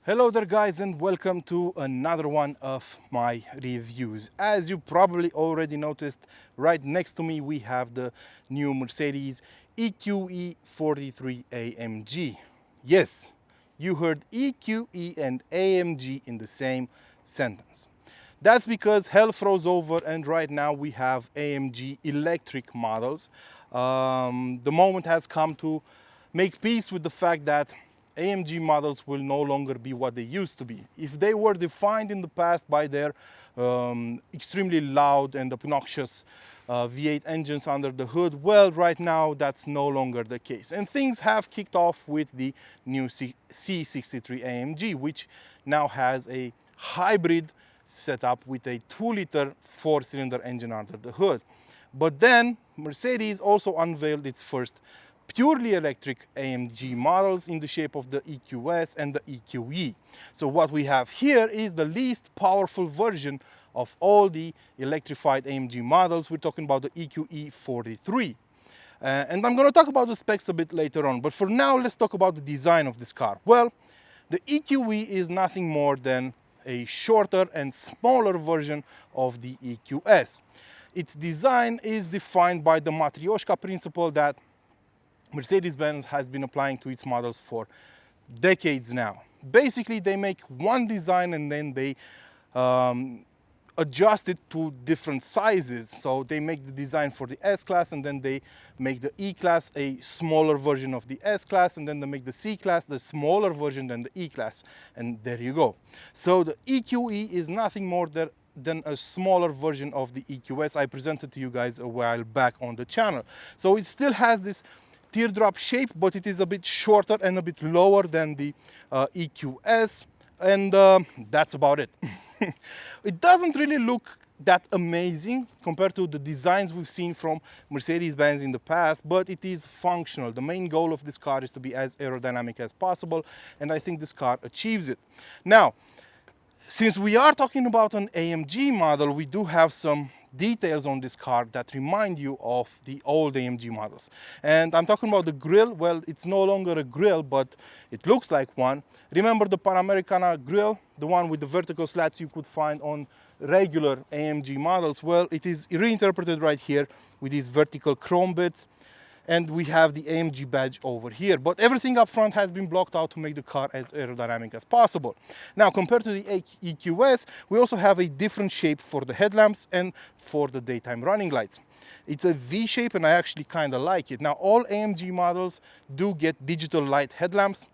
Hello there guys, and welcome to another one of my reviews. As you probably already noticed, right next to me we have the new Mercedes EQE 43 AMG. Yes, you heard EQE and AMG in the same sentence. That's because hell froze over and right now we have AMG electric models. The moment has come to make peace with the fact that AMG models will no longer be what they used to be. If they were defined in the past by their extremely loud and obnoxious V8 engines under the hood, well, right now that's no longer the case. And things have kicked off with the new C63 AMG, which now has a hybrid setup with a 2-liter 4-cylinder engine under the hood. But then Mercedes also unveiled its first purely electric AMG models in the shape of the EQS and the EQE. So what we have here is the least powerful version of all the electrified AMG models. We're talking about the EQE 43. And I'm going to talk about the specs a bit later on, but for now let's talk about the design of this car. Well, the EQE is nothing more than a shorter and smaller version of the EQS. Its design is defined by the Matryoshka principle that Mercedes-Benz has been applying to its models for decades now. Basically, they make one design and then they adjust it to different sizes. So they make the design for the S-Class and then they make the E-Class a smaller version of the S-Class, and then they make the C-Class the smaller version than the E-Class. And there you go. So the EQE is nothing more than a smaller version of the EQS I presented to you guys a while back on the channel. So it still has this teardrop shape, but it is a bit shorter and a bit lower than the EQS, and that's about it. It doesn't really look that amazing compared to the designs we've seen from Mercedes-Benz in the past, but it is functional. The main goal of this car is to be as aerodynamic as possible, and I think this car achieves it. Now, since we are talking about an AMG model, we do have some details on this car that remind you of the old AMG models. And I'm talking about the grille. Well, it's no longer a grille, but it looks like one. Remember the Panamericana grille, the one with the vertical slats you could find on regular AMG models? Well, it is reinterpreted right here with these vertical chrome bits. And we have the AMG badge over here. But everything up front has been blocked out to make the car as aerodynamic as possible. Now, compared to the EQS, we also have a different shape for the headlamps and for the daytime running lights. It's a V shape and I actually kind of like it. Now, all AMG models do get digital light headlamps,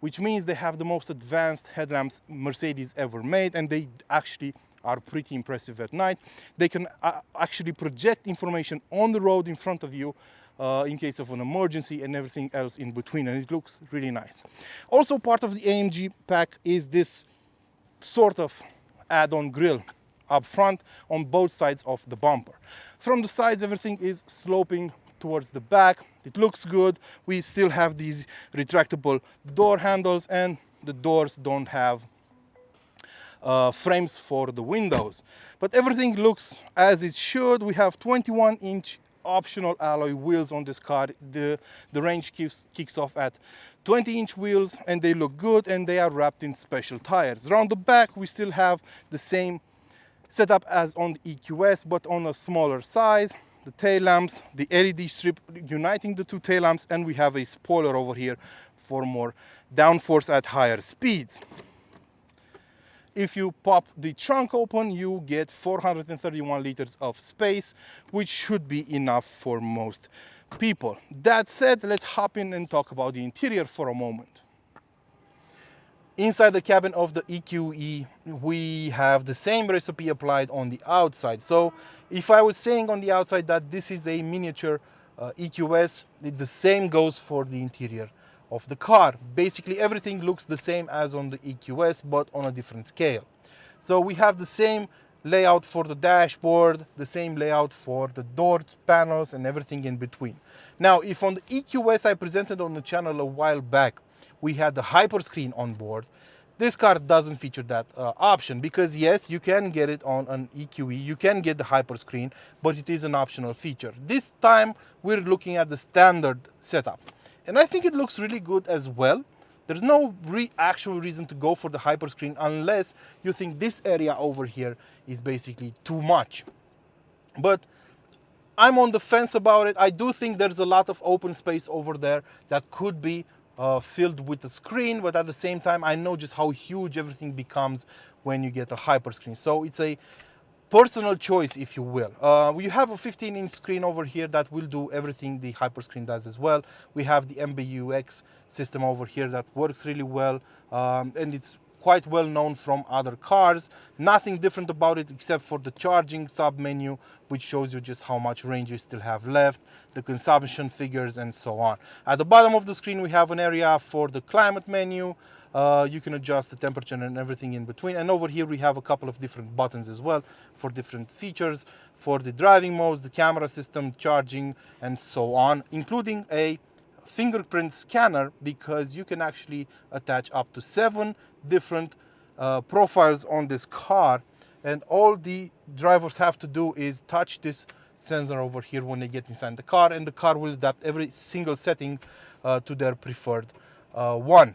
which means they have the most advanced headlamps Mercedes ever made, and they actually are pretty impressive at night. They can actually project information on the road in front of you in case of an emergency and everything else in between, and it looks really nice. Also part of the AMG pack is this sort of add-on grille up front on both sides of the bumper. From the sides, everything is sloping towards the back. It looks good. We still have these retractable door handles, and the doors don't have frames for the windows, but everything looks as it should. We have 21-inch optional alloy wheels on this car. The range kicks off at 20-inch wheels, and they look good, and they are wrapped in special tires. Around the back, we still have the same setup as on the EQS, but on a smaller size. The tail lamps, the LED strip uniting the two tail lamps, and we have a spoiler over here for more downforce at higher speeds. If you pop the trunk open, you get 431 liters of space, which should be enough for most people. That said, let's hop in and talk about the interior for a moment. Inside the cabin of the EQE, we have the same recipe applied on the outside. So if I was saying on the outside that this is a miniature EQS, the same goes for the interior of the car. Basically everything looks the same as on the EQS, but on a different scale. So we have the same layout for the dashboard, the same layout for the door panels and everything in between. Now, if on the EQS I presented on the channel a while back, we had the hyperscreen on board, this car doesn't feature that option, because yes, you can get it on an EQE, you can get the hyperscreen, but it is an optional feature. This time we're looking at the standard setup. And I think it looks really good as well. There's no actual reason to go for the hyperscreen unless you think this area over here is basically too much. But I'm on the fence about it. I do think there's a lot of open space over there that could be filled with the screen, but at the same time, I know just how huge everything becomes when you get a hyperscreen. So it's a personal choice, if you will. We have a 15-inch screen over here that will do everything the hyperscreen does as well. We have the MBUX system over here that works really well, and it's quite well known from other cars. Nothing different about it except for the charging sub-menu, which shows you just how much range you still have left, the consumption figures, and so on. At the bottom of the screen, we have an area for the climate menu. You can adjust the temperature and everything in between. And over here, we have a couple of different buttons as well for different features, for the driving modes, the camera system, charging, and so on, including a fingerprint scanner, because you can actually attach up to 7 different profiles on this car, and all the drivers have to do is touch this sensor over here when they get inside the car, and the car will adapt every single setting to their preferred one.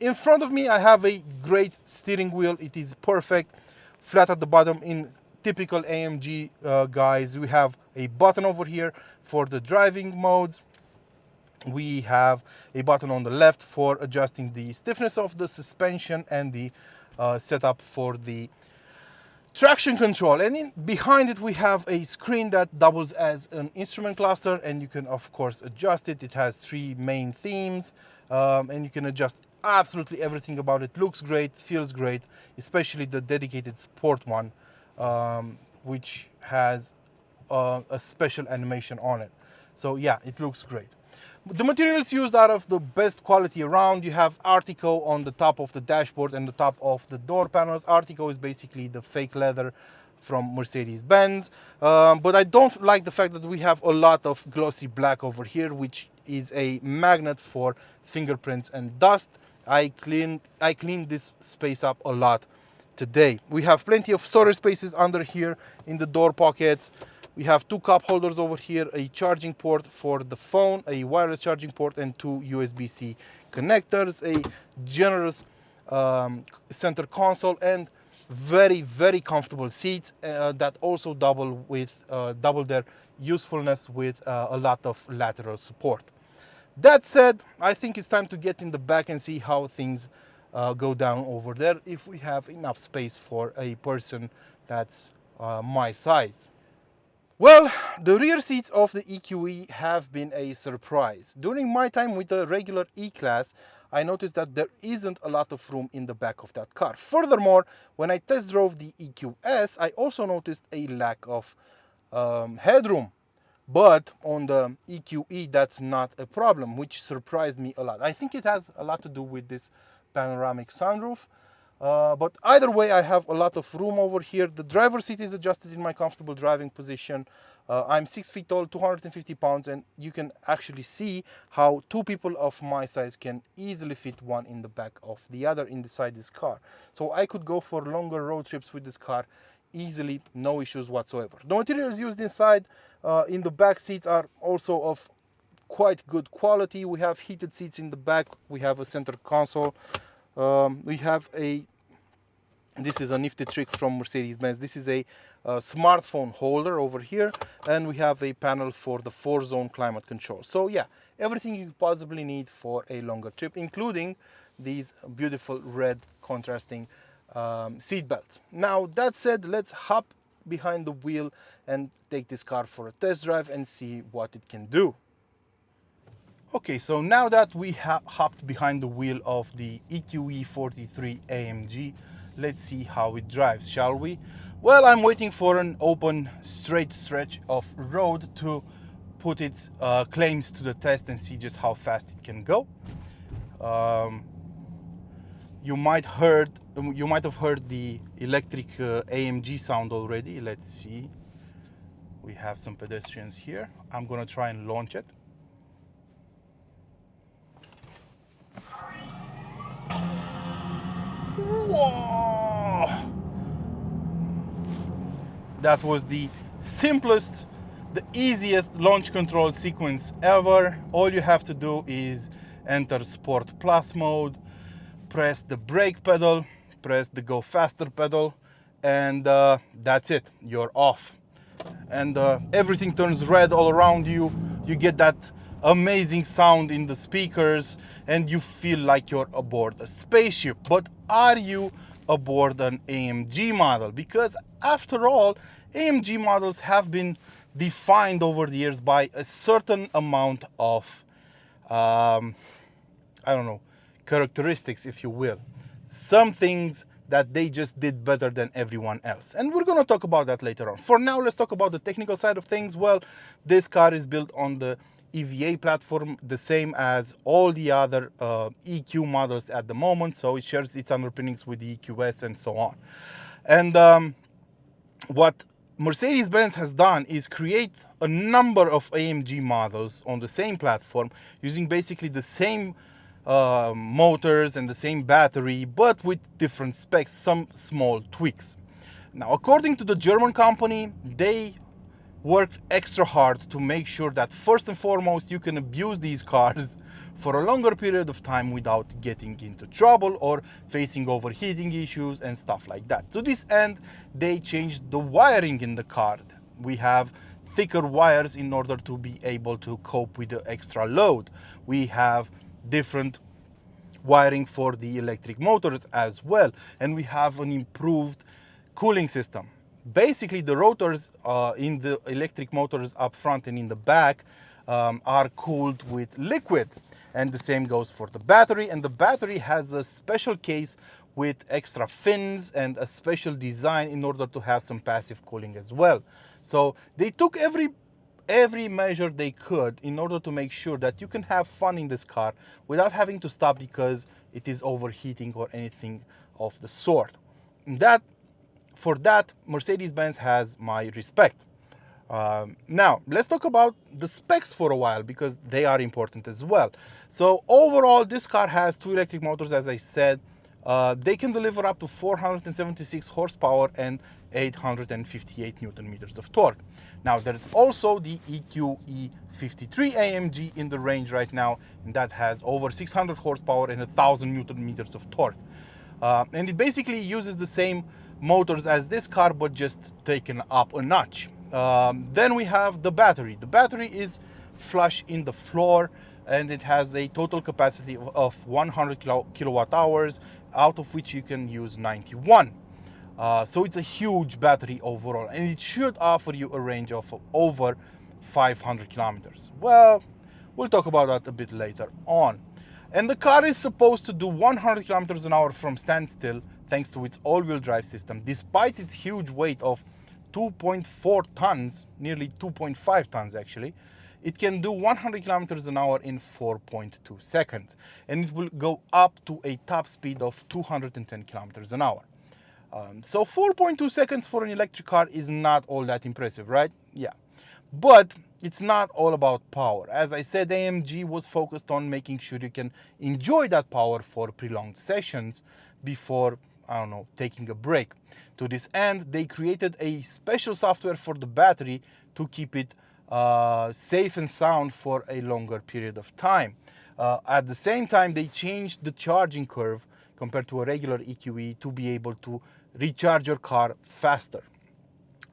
In front of me, I have a great steering wheel. It is perfect, flat at the bottom in typical AMG guys. We have a button over here for the driving modes. We have a button on the left for adjusting the stiffness of the suspension and the setup for the traction control. And behind it, we have a screen that doubles as an instrument cluster, and you can, of course, adjust it. It has 3 main themes, and you can adjust absolutely everything about it. Looks great, feels great, especially the dedicated sport one, which has a special animation on it. So yeah, it looks great. The materials used are of the best quality around. You have Artico on the top of the dashboard and the top of the door panels. Artico is basically the fake leather from Mercedes-Benz. But I don't like the fact that we have a lot of glossy black over here, which is a magnet for fingerprints and dust. I cleaned this space up a lot today. We have plenty of storage spaces under here in the door pockets. We have 2 cup holders over here, a charging port for the phone, a wireless charging port, and 2 USB-C connectors, a generous center console, and very, very comfortable seats that also double their usefulness with a lot of lateral support. That said, I think it's time to get in the back and see how things go down over there, if we have enough space for a person that's my size. Well, the rear seats of the EQE have been a surprise. During my time with the regular E-Class, I noticed that there isn't a lot of room in the back of that car. Furthermore, when I test drove the EQS, I also noticed a lack of headroom. But on the EQE, that's not a problem, which surprised me a lot. I think it has a lot to do with this panoramic sunroof. But either way, I have a lot of room over here. The driver's seat is adjusted in my comfortable driving position. I'm 6 feet tall, 250 pounds, and you can actually see how 2 people of my size can easily fit one in the back of the other inside this car. So I could go for longer road trips with this car easily, no issues whatsoever. The materials used inside in the back seats are also of quite good quality. We have heated seats in the back. We have a center console. We have this is a nifty trick from Mercedes-Benz. This is a smartphone holder over here, and we have a panel for the 4-zone climate control. So yeah, everything you possibly need for a longer trip, including these beautiful red contrasting seat belts. Now, that said, let's hop behind the wheel and take this car for a test drive and see what it can do. Okay, so now that we have hopped behind the wheel of the EQE 43 AMG, let's see how it drives, shall we? Well, I'm waiting for an open, straight stretch of road to put its claims to the test and see just how fast it can go. You might have heard the electric AMG sound already. Let's see. We have some pedestrians here. I'm gonna try and launch it. Whoa! That was the simplest, the easiest launch control sequence ever. All you have to do is enter Sport Plus mode, press the brake pedal, press the go faster pedal, and that's it, you're off. And everything turns red all around you. You get that amazing sound in the speakers, and you feel like you're aboard a spaceship. But are you aboard an AMG model? Because after all, AMG models have been defined over the years by a certain amount of I don't know, characteristics, if you will. Some things that they just did better than everyone else. And we're gonna talk about that later on. For now, let's talk about the technical side of things. Well, this car is built on the EVA platform, the same as all the other EQ models at the moment. So it shares its underpinnings with the EQS and so on. And what Mercedes-Benz has done is create a number of AMG models on the same platform using basically the same motors and the same battery, but with different specs, some small tweaks. Now, according to the German company, they worked extra hard to make sure that first and foremost you can abuse these cars for a longer period of time without getting into trouble or facing overheating issues and stuff like that. To this end, they changed the wiring in the car. We have thicker wires in order to be able to cope with the extra load. We have different wiring for the electric motors as well, and we have an improved cooling system. Basically, the rotors in the electric motors up front and in the back are cooled with liquid, and the same goes for the battery. And the battery has a special case with extra fins and a special design in order to have some passive cooling as well. So they took every measure they could in order to make sure that you can have fun in this car without having to stop because it is overheating or anything of the sort. For that, Mercedes-Benz has my respect. Now, let's talk about the specs for a while because they are important as well. So overall, this car has two electric motors, as I said. They can deliver up to 476 horsepower and 858 Newton meters of torque. Now, there's also the EQE 53 AMG in the range right now, and that has over 600 horsepower and 1000 Newton meters of torque. And it basically uses the same motors as this car, but just taken up a notch. Then we have the battery. The battery is flush in the floor, and it has a total capacity of 100 kilowatt hours, out of which you can use 91. So it's a huge battery overall, and it should offer you a range of over 500 kilometers. Well, we'll talk about that a bit later on. And the car is supposed to do 100 kilometers an hour from standstill thanks to its all-wheel drive system. Despite its huge weight of 2.4 tons, nearly 2.5 tons actually, it can do 100 kilometers an hour in 4.2 seconds. And it will go up to a top speed of 210 kilometers an hour. So 4.2 seconds for an electric car is not all that impressive, right? Yeah. But it's not all about power. As I said, AMG was focused on making sure you can enjoy that power for prolonged sessions before, I don't know, taking a break. To this end, they created a special software for the battery to keep it safe and sound for a longer period of time. At the same time, they changed the charging curve compared to a regular EQE to be able to recharge your car faster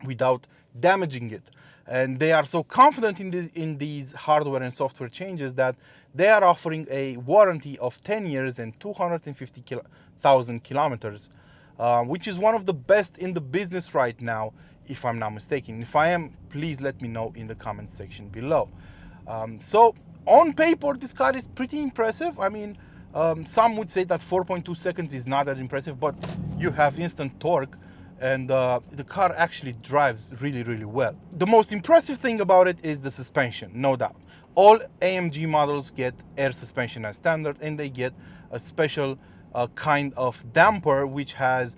without damaging it. And they are so confident in these hardware and software changes that they are offering a warranty of 10 years and 250,000 kilometers, which is one of the best in the business right now, if I'm not mistaken. If I am, please let me know in the comment section below. So on paper, this car is pretty impressive. I mean, some would say that 4.2 seconds is not that impressive, but you have instant torque, and the car actually drives really, really well. The most impressive thing about it is the suspension, no doubt. All AMG models get air suspension as standard, and they get a special kind of damper which has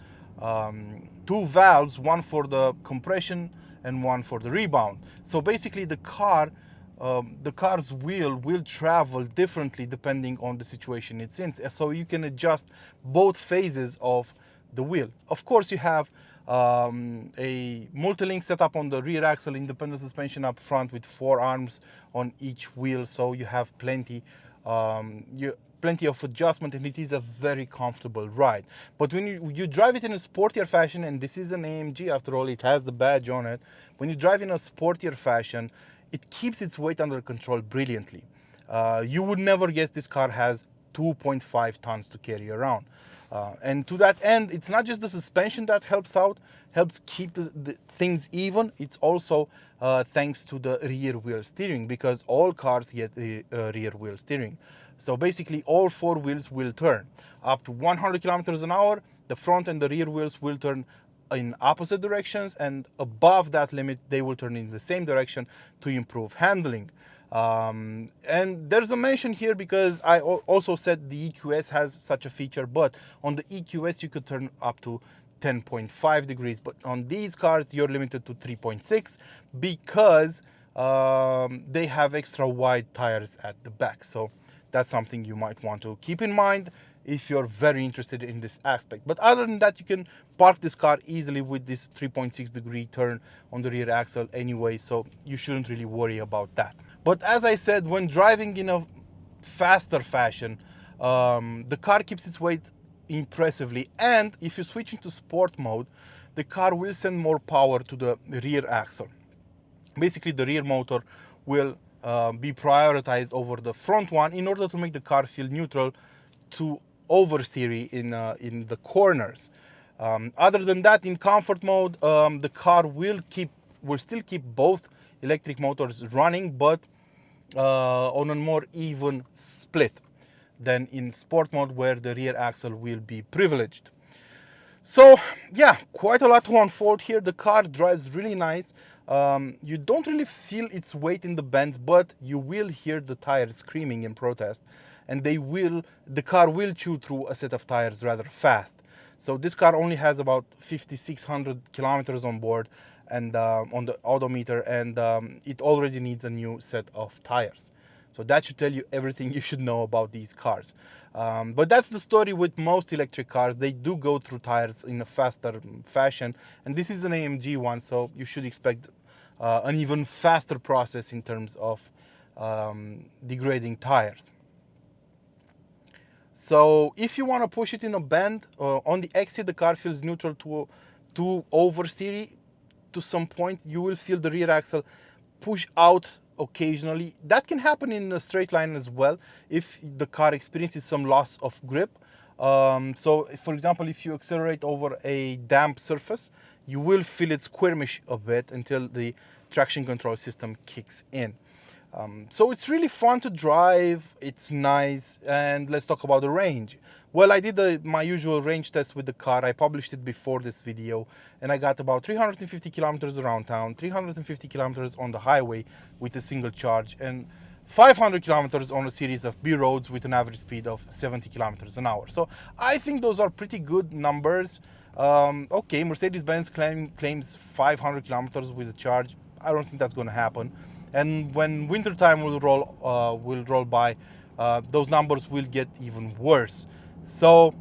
two valves, one for the compression and one for the rebound. So basically the car's wheel will travel differently depending on the situation it's in. So you can adjust both phases of the wheel. Of course, you have a multi-link setup on the rear axle, independent suspension up front with 4 arms on each wheel, so you have plenty Plenty of adjustment, and it is a very comfortable ride. But when you drive it in a sportier fashion, and this is an AMG after all, it has the badge on it. When you drive in a sportier fashion, it keeps its weight under control brilliantly. You would never guess this car has 2.5 tons to carry around. And to that end, it's not just the suspension that helps keep the things even. It's also thanks to the rear wheel steering, because all cars get rear wheel steering. So basically all four wheels will turn. Up to 100 kilometers an hour, the front and the rear wheels will turn in opposite directions, and above that limit, they will turn in the same direction to improve handling. And there's a mention here because I also said the EQS has such a feature, but on the EQS you could turn up to 10.5 degrees, but on these cars you're limited to 3.6 because they have extra wide tires at the back. So that's something you might want to keep in mind if you're very interested in this aspect. But other than that, you can park this car easily with this 3.6 degree turn on the rear axle anyway, so you shouldn't really worry about that. But as I said, when driving in a faster fashion, the car keeps its weight impressively, and if you switch into sport mode, the car will send more power to the rear axle. Basically, the rear motor will be prioritized over the front one in order to make the car feel neutral to oversteer in the corners. Other than that, in comfort mode, the car will still keep both electric motors running, but on a more even split than in sport mode, where the rear axle will be privileged. So yeah, quite a lot to unfold here. The car drives really nice. You don't really feel its weight in the bends, but you will hear the tires screaming in protest, and the car will chew through a set of tires rather fast. So this car only has about 5,600 kilometers on board and on the odometer, and it already needs a new set of tires. So that should tell you everything you should know about these cars. But that's the story with most electric cars. They do go through tires in a faster fashion, and this is an AMG one, so you should expect an even faster process in terms of degrading tires. So if you want to push it in a bend, on the exit the car feels neutral to oversteer. To some point you will feel the rear axle push out occasionally. That can happen in a straight line as well if the car experiences some loss of grip. So for example, if you accelerate over a damp surface, you will feel it squirmish a bit until the traction control system kicks in. So it's really fun to drive, it's nice, and let's talk about the range. Well, I did my usual range test with the car. I published it before this video, and I got about 350 kilometers around town, 350 kilometers on the highway with a single charge, and 500 kilometers on a series of B roads with an average speed of 70 kilometers an hour. So I think those are pretty good numbers. Okay, Mercedes-Benz claims 500 kilometers with a charge. I don't think that's going to happen. And when wintertime will roll by, those numbers will get even worse. So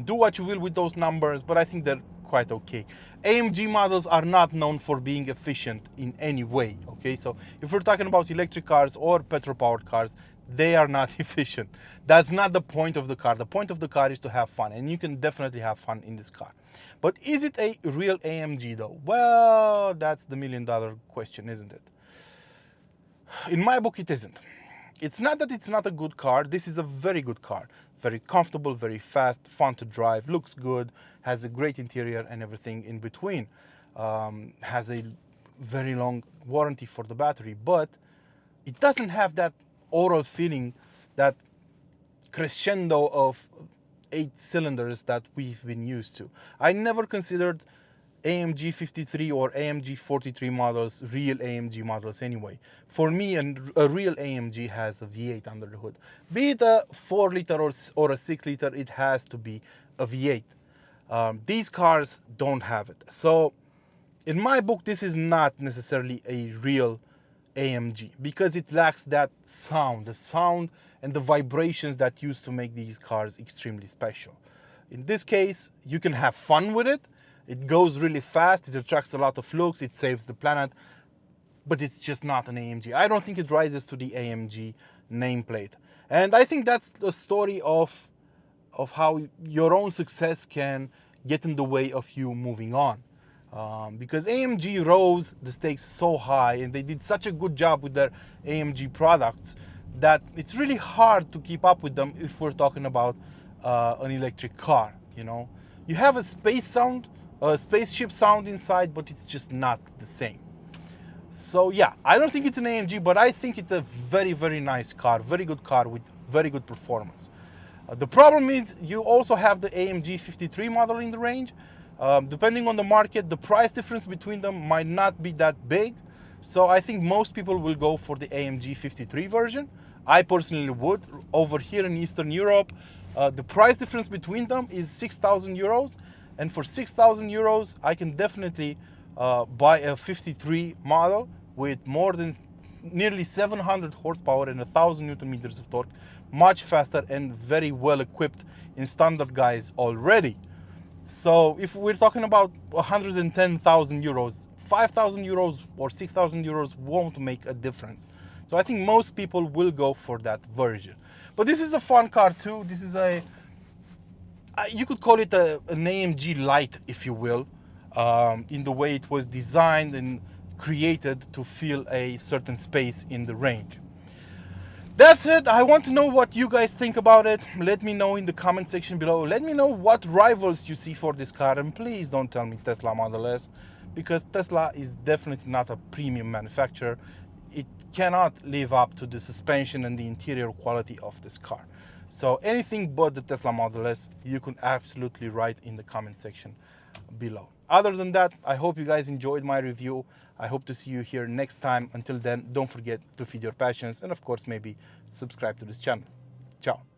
do what you will with those numbers, but I think they're quite okay. AMG models are not known for being efficient in any way, okay? So if we're talking about electric cars or petrol-powered cars, they are not efficient. That's not the point of the car. The point of the car is to have fun, and you can definitely have fun in this car. But is it a real AMG though? Well, that's the million-dollar question, isn't it? In my book, it isn't. It's not that it's not a good car. This is a very good car. Very comfortable, very fast, fun to drive, looks good, has a great interior and everything in between. Has a very long warranty for the battery, but it doesn't have that oral feeling, that crescendo of 8 cylinders that we've been used to. I never considered AMG 53 or AMG 43 models real AMG models anyway. For me, a real AMG has a V8 under the hood. Be it a 4 liter or a 6 liter, it has to be a V8. These cars don't have it. So in my book, this is not necessarily a real AMG because it lacks that sound, the sound and the vibrations that used to make these cars extremely special. In this case, you can have fun with it. It goes really fast, it attracts a lot of looks, it saves the planet, but it's just not an AMG. I don't think it rises to the AMG nameplate. And I think that's the story of how your own success can get in the way of you moving on. Because AMG rose the stakes so high and they did such a good job with their AMG products that it's really hard to keep up with them if we're talking about an electric car. You know, you have a spaceship sound inside, but it's just not the same. So yeah, I don't think it's an AMG, but I think it's a very, very nice car, very good car with very good performance. The problem is you also have the AMG 53 model in the range. Depending on the market, the price difference between them might not be that big. So I think most people will go for the AMG 53 version. I personally would. Over here in Eastern Europe, the price difference between them is 6,000 euros. And for 6,000 euros, I can definitely buy a 53 model with more than nearly 700 horsepower and 1,000 Newton meters of torque, much faster and very well equipped in standard guise already. So if we're talking about 110,000 euros, 5,000 euros or 6,000 euros won't make a difference. So I think most people will go for that version. But this is a fun car too. This is you could call it an AMG Light, if you will, in the way it was designed and created to fill a certain space in the range. That's it. I want to know what you guys think about it. Let me know in the comment section below. Let me know what rivals you see for this car, and please don't tell me Tesla Model S, because Tesla is definitely not a premium manufacturer. It cannot live up to the suspension and the interior quality of this car. So anything but the Tesla Model S, you can absolutely write in the comment section below. Other than that, I hope you guys enjoyed my review. I hope to see you here next time. Until then, don't forget to feed your passions and of course maybe subscribe to this channel. Ciao.